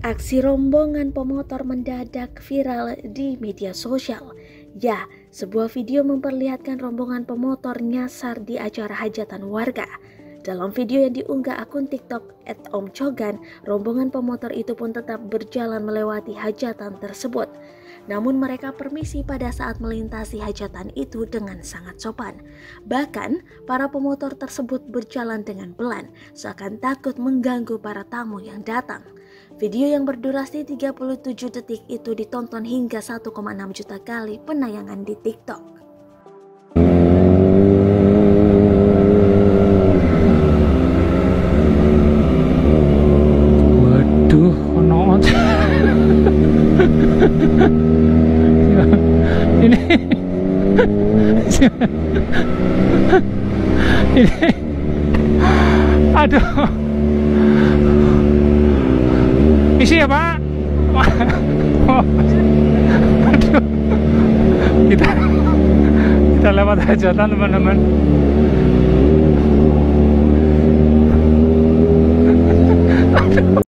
Aksi rombongan pemotor mendadak viral di media sosial. Ya, sebuah video memperlihatkan rombongan pemotor nyasar di acara hajatan warga. Dalam video yang diunggah akun TikTok @omcogan, rombongan pemotor itu pun tetap berjalan melewati hajatan tersebut. Namun mereka permisi pada saat melintasi hajatan itu dengan sangat sopan. Bahkan, para pemotor tersebut berjalan dengan pelan, seakan takut mengganggu para tamu yang datang. Video yang berdurasi 37 detik itu ditonton hingga 1,6 juta kali penayangan di TikTok. Waduh, kono. Ini aduh, isi ya Pak. Aduh, kita lewat hajatan teman-teman. Aduh.